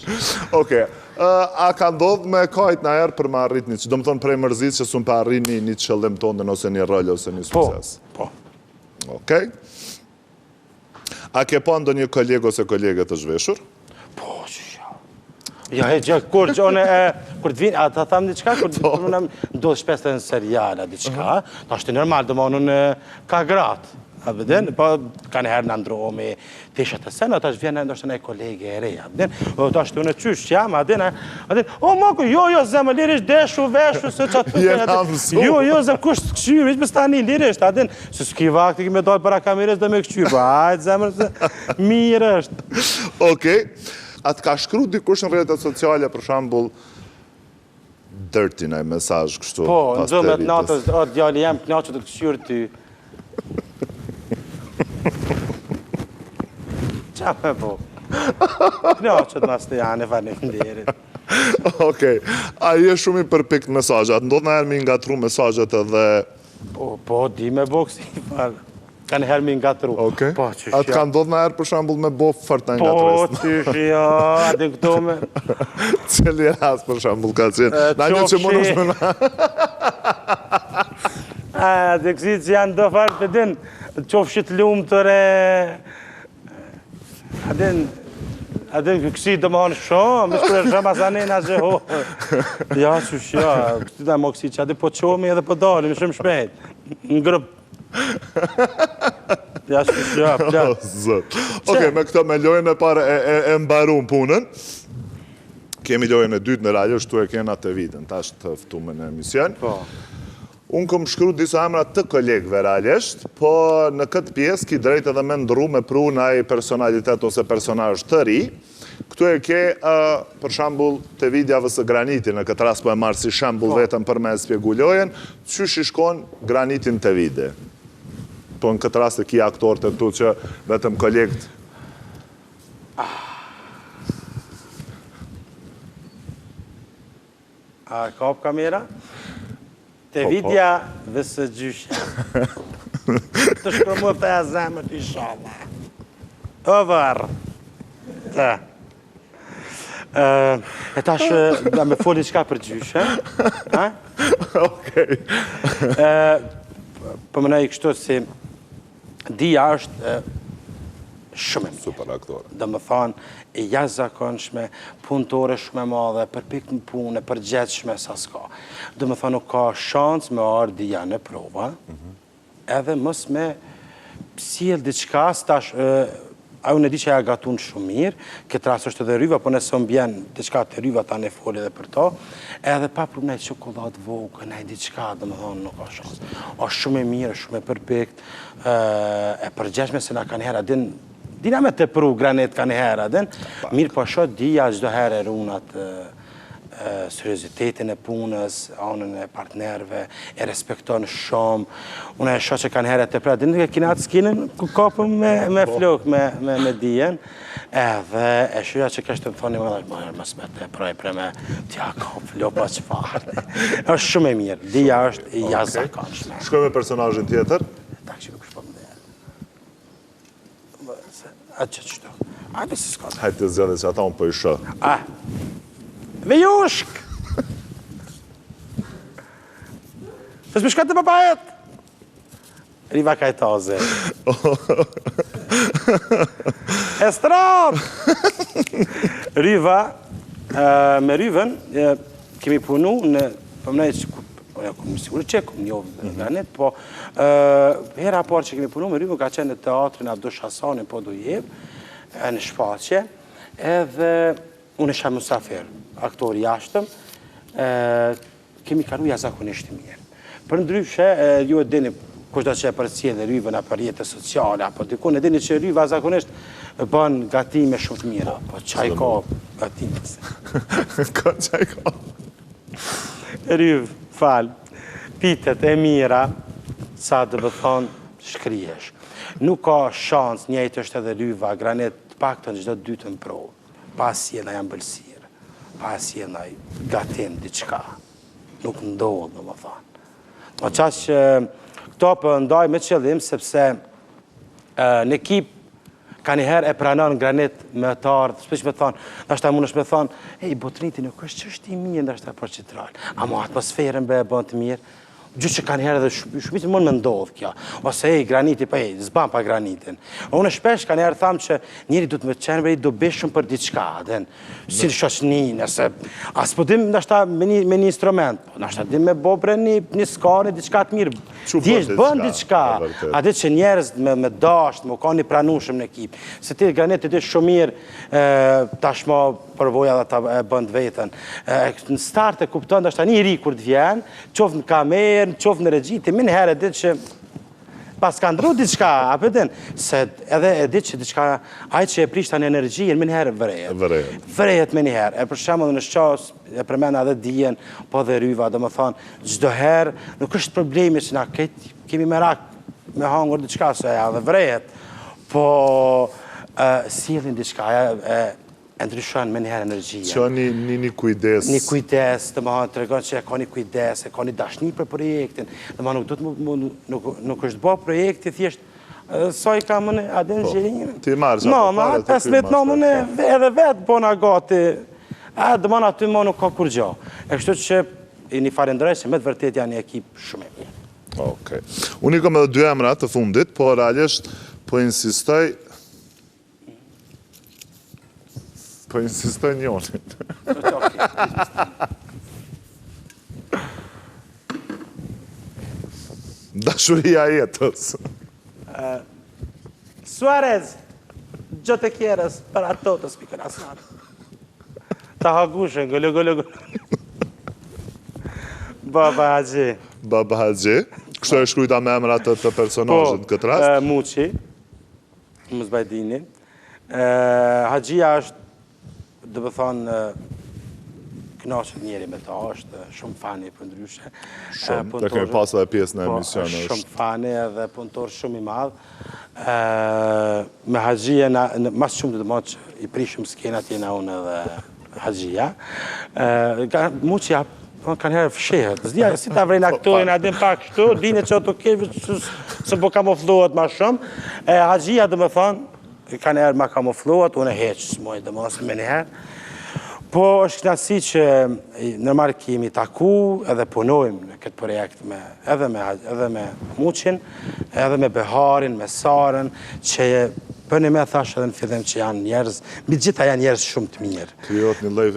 Speaker 1: Okej. A ka ndodhë me kajt në erë për ma arrit një që do më thonë prej mërzit që sun pa arrit një qëllim tonë ose një rëllë ose një sukses?
Speaker 2: Po.
Speaker 1: Okej. A ke pa ndo një kolegë ose kolege të zhveshur?
Speaker 2: Po, që ja, gjë, kur që one, kur të vinë, a të thamë diqka, kur të vinë, ndodhë shpes të në seriala diqka, ta është normal, dhe më në ka gratë, a vëdin, po ka në herë në ndrohë me tishat të senë, ta është vjenë ndoshtë në kolege e reja, a vëdin, ta është të në qysh që jam, a vëdin, o, moko, jo, zemë, lirisht, deshu, veshu, se që atë, jo, zemë, kush të këshyrë, ishtë më stani, lirisht, a vëdin, se s'ki vakti ki me dojë para kamerës dhe me këshyrë, po, ajtë, zemë, mirë është.
Speaker 1: Okej. A të ka shkru dikush në rrjetet sociale, për shambull, dirty në mesazh kështu.
Speaker 2: Po, në 12 natës, o djali jam knaqët të këshyrë ty. Qa me po? Knaqët mas të janë e faleminderit.
Speaker 1: Okej, a je shumë i përpikt mesazhat? Ndodh në herë mi ngatru mesazhet edhe...
Speaker 2: Po, di me bo kësi falë. Kanë herë mi ngatru.
Speaker 1: Okej.
Speaker 2: Po, qysh
Speaker 1: Atë ka ndodh në herë për shembull me bo fort në ngatres.
Speaker 2: Po, qysh jo, atë këto me...
Speaker 1: Cili rast për shembull ka qenë? Na një që më nëshme na...
Speaker 2: Atë kësi që janë do farë për din, qofshit lumë të re... Atë kësi do më honë shumë, më shkërë shumë asanin a që ho. Ja, qysh jo, kësi da më kësi që atë po qomi edhe po dalim, shumë shpejt. Në grupë. Ja, qysh jo, plak.
Speaker 1: Okej, me këto me lojën e parë e mbarum punën. Kemi lojën e dytë në radio, shtu e kena të vitën, ta është të ftume në emision.
Speaker 2: Po.
Speaker 1: Unë kom shkru disa emra të kolegëve realisht, po në këtë pjesë ki drejt edhe me ndru me pru në ai personalitet ose personazh të ri. Këtu e ke, për shambull, të vidjave së Graniti, në këtë rast po e marë si shambull vetëm për me spjegu lojën, qysh i shkon Granitin të vide? Po në këtë rast e ki aktorët e tu që vetëm kolegët.
Speaker 2: A kap kamera? Të vidja dhe së gjysha. Të shkërmu të e zemër të ishala. O varë. Ta. E tash, da me foli qka për gjysha.
Speaker 1: Okej.
Speaker 2: Për më nëjë kështu si Dija është shumë e mirë.
Speaker 1: Super aktore.
Speaker 2: Dhe më thanë, e jashtëzakonshme, punëtore shumë e madhe, përpikt në punë, përgjithshme sa s'ka. Dhe më thanë, nuk ka shans me ardë Dija në prova, edhe mos me sjell diçka, stash, a unë e di që ja gatun shumë mirë, këtë rast është edhe Ryva, po nëse më bjen diçka të Ryva ta ne foli edhe për to, edhe pa pru nejtë çokoladë vogël, nejtë diçka, dhe më thonë, nuk ka shans. Është shumë e mirë, shumë e përpikt, e përgjithshme se na kanë herë, dina me të pru Granit kanë herë, mirë po shot Dija çdo herë runat seriozitetin e punës, anën e partnerve, e respekton shumë. Unë e shoh që kanë herë të pra, dinë kina atë skinën ku kapëm me flok, me Dijen, edhe e shohja që kështë të thoni më s'me të praj me t'ja kap flok, pa çfarë. Është shumë e mirë, Dija është i jashtëzakonshme.
Speaker 1: Shkoj me personazhin tjetër.
Speaker 2: Tak që nuk shpo më dhe. Atë që qëto. Ajde si s'ka.
Speaker 1: Hajtë të zjene që ata unë për i shë.
Speaker 2: Me jushk! Të shme shkët të papajet! Riva Kajtaze. Estrat! Riva, me Ryvën, kemi punu në pëmnej që kom sigurë që kom njovë nga net, po hera parë që kemi punu me Ryvën ka qenë në teatrin Abdush Hasani, po do jebë, në shfaqe, edhe unë isha musafir, aktor jashtëm, kemi karu jashtëzakonisht mirë. Për ndryshe, ju e dini, kushta që e përcjellë dhe Ryvën për jetës sociale, apo dikun e dini që Ryva zakonisht bën gatime shumë të mira, po qaj ka gatimës.
Speaker 1: Ka qaj ka.
Speaker 2: Ryvë, falë, pitet e mira, sa dhe bë thonë, shkriesh. Nuk ka shans, njëjtë është edhe Ryva, Granit, pak të në gjithë dytë në provë. Pas jena janë bëlsirë, pas jena gatim diqka. Nuk ndodhë, në më thanë. Më qaqë që këto për ndaj me qëllim, sepse në ekip ka njëherë e pranon Granit me të ardhë, shpesh me thonë, nështë ta mund është me thonë, ej, Botriniti nuk është që është i mirë, nështë ta për qitral. Amo atmosferën be e bënd të mirë, gjyqë që kanë herë dhe shumitë mund me ndodhë kjo. Ose ej, Graniti, pa ej, zban pa Granitin. Unë shpesh kanë herë thamë që njëri du të me qenë veri do beshëm për diçka, si në shoqni, nëse, as po dim nështë me një instrument, nështë dim me bobre një skare, diçka të mirë. Djesht bën diçka, a ditë që njerës me dasht, më ka një pranushëm në ekip. Se ti Graniti ti shumë mirë, tashmo përvoja dhe ta bënd vetën. Në start e kupton, nështë një ri kur të vjen, qoftë në kamerë, qoftë në regji, ti minë herë ditë që pas ka ndru diçka, a përdin, se edhe e ditë që diçka, ajë që e prishta në energji, më njëherë vërejet. Vërejet më njëherë. E për shemë dhe në shqas, e përmena edhe dijen, po dhe ryva, dhe më thonë, gjdo herë, nuk është problemi që na kemi merak me hangur diçka, se ja dhe vërejet, po silin diçka, e ndryshon me njëherë energjia.
Speaker 1: Që një kujdes.
Speaker 2: Një kujdes, të më të regon që e ka një kujdes, e ka një dashni për projektin, dhe nuk është bo projekti thjesht, soj ka më në adin gjerimin.
Speaker 1: Ti marrë që ato pare,
Speaker 2: të 15 nëmën edhe vetë bona gati, dhe më në aty më nuk ka kur gjo. E kështu që i një farendrej që me të vërtet janë një ekip shumë e mirë.
Speaker 1: Okej. Unë i kom edhe 2 emra të fundit, po realisht po insistoj njonit. Dashuria jetës.
Speaker 2: Suarez, gjotë e kjerës, për ato të spikën asnatë. Ta hagushën, gëllë. Baba Haxhi.
Speaker 1: Baba Haxhi. Kështu e shkrujta me emrat të personazhit në këtë rast?
Speaker 2: Muçi, më zbajdini. Haxhia është, dhe më thonë, knaqët njeri me ta, është shumë fani për ndryshe.
Speaker 1: Shumë, të kemi pas edhe pjesë në emision.
Speaker 2: Shumë fani edhe punëtor shumë i madhë. Me Haxhia, mas shumë të dëmonë që i prishëm skenat jena unë edhe Haxhia. Muçi kanë herë fshehet. Zdia, si ta vrejnë aktorin, adin pak shtu, dine që ato keve, se po kamuflohet ma shumë. Haxhia, dhe më thonë, kanë herë ma kamuflohet, unë e heqë, së mojë dhe mosë me njëherë. Po, është knasi që nërmarë kemi taku edhe punojmë në këtë projekt edhe me Muçin, edhe me Beharin, me Sarën, që për një me thash edhe në fillim që janë njerëz, mi gjitha janë njerëz shumë të mirë.
Speaker 1: Kryot një lloj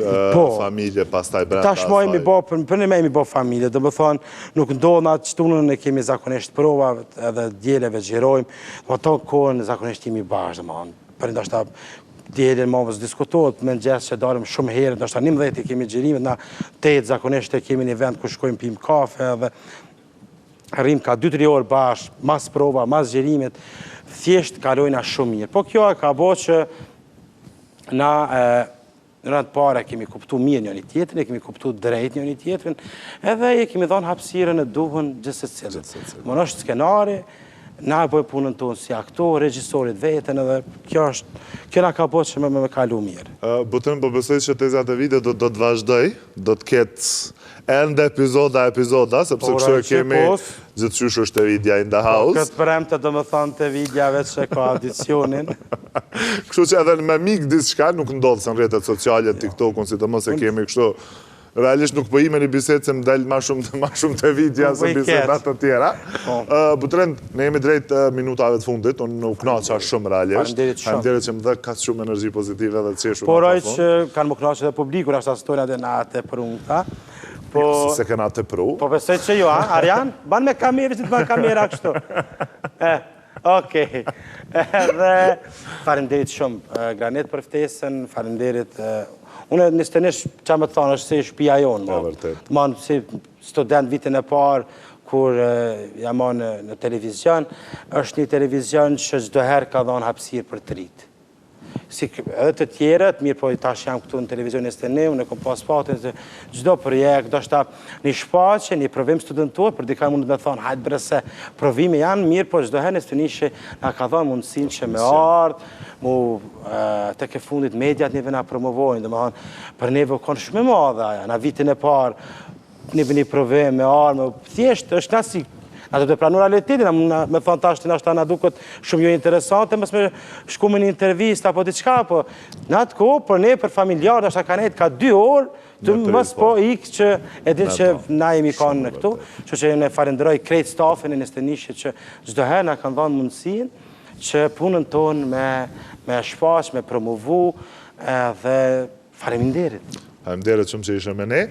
Speaker 1: familje, pastaj brenda.
Speaker 2: Tash mojmë për një me mi bo familje, dhe më thonë, nuk ndodhë atë qëtunën e kemi zakonisht prova, edhe djeleve gjirojmë, më ato kohën zakonisht jemi bashkë, dhe më thonë, për ndashta djelin më vëzë diskutohet, me në gjesë që darim shumë herë, ndashta 11 i kemi gjirimet, na 8 zakonisht e kemi një vend ku shkojmë pim kafe, dhe rrim ka 2-3 orë bashkë, mas prova, mas gjirimet, thjesht kalojna shumë mirë. Po kjo e ka bo që na në rëndë pare kemi kuptu mirë njëni tjetrin, e kemi kuptu drejt njëni tjetrin, edhe e kemi dhonë hapësirën e duhën gjithë se cilët. Më nështë skenari, na e bojë punën tonë si aktor, regjisorit vetën, edhe kjo na ka bo që me kalu mirë.
Speaker 1: Butën, po besoj që tezat e video do të vazhdoj, do të ketë ende epizoda, sepse kështu e kemi gjithqysh është të vidja in the house.
Speaker 2: Këtë premte do më thonë të vidjave që ka audicionin.
Speaker 1: Kështu që edhe me mik diçka nuk ndodhë se në rrjetet sociale, TikTokun, si të mëse kemi kështu. Realisht nuk po ime një bisedë se më delë ma shumë të vidja se bisedat të tjera. Butërën, ne jemi drejt minutave të fundit, unë nuk knaqa shumë realisht. Faleminderit që më dhe ka shumë energji pozitive dhe të qeshu.
Speaker 2: Poroj që kanë më knaqa dhe publikur, ashtë astojnë edhe në atë e përungta.
Speaker 1: Se këna të pru.
Speaker 2: Po besoj që jo, Arjan, ban me kamerë, që të ban kamera kështu. Okej. Dhe faleminderit shumë, Granit për ftesën, faleminderit. Unë në stënish që më të thonë, është si shpia jonë. Ma në si student vitin e parë, kur jam në televizion, është një televizion që çdoherë ka dhonë hapësirë për të rritë. Edhe të tjerët, mirë po i tash jam këtu në televizion e stëni, unë e kom pas patin se gjdo projekt, do shta një shfaqje, një provim studentor, për dika mund të me thonë, hajtë bre se provime janë, mirë po gjdoherë në stëni që nga ka dhonë mundësin që me ardë, të ke fundit mediat njëve nga promovojnë, dhe me thonë, për neve konë shumë e madha, në vitin e parë, njëve një provim me ardë, thjeshtë, është nasi. Në të pranur realitetin, me thonë tash të nashta nga duket shumë jo interesante, mës me shku me një intervjist apo diçka, po në atë kohë, për ne, për familjarë, nashta ka nejtë ka 2 orë, të mës po ikë që edhin që na jemi kanë në këtu, që ne falenderoj krejt stafin e në stënishit që çdoherë na kanë dhënë mundësin që punën tonë me shfaq, me promovu dhe faleminderit.
Speaker 1: Faleminderit shumë që ishe me ne.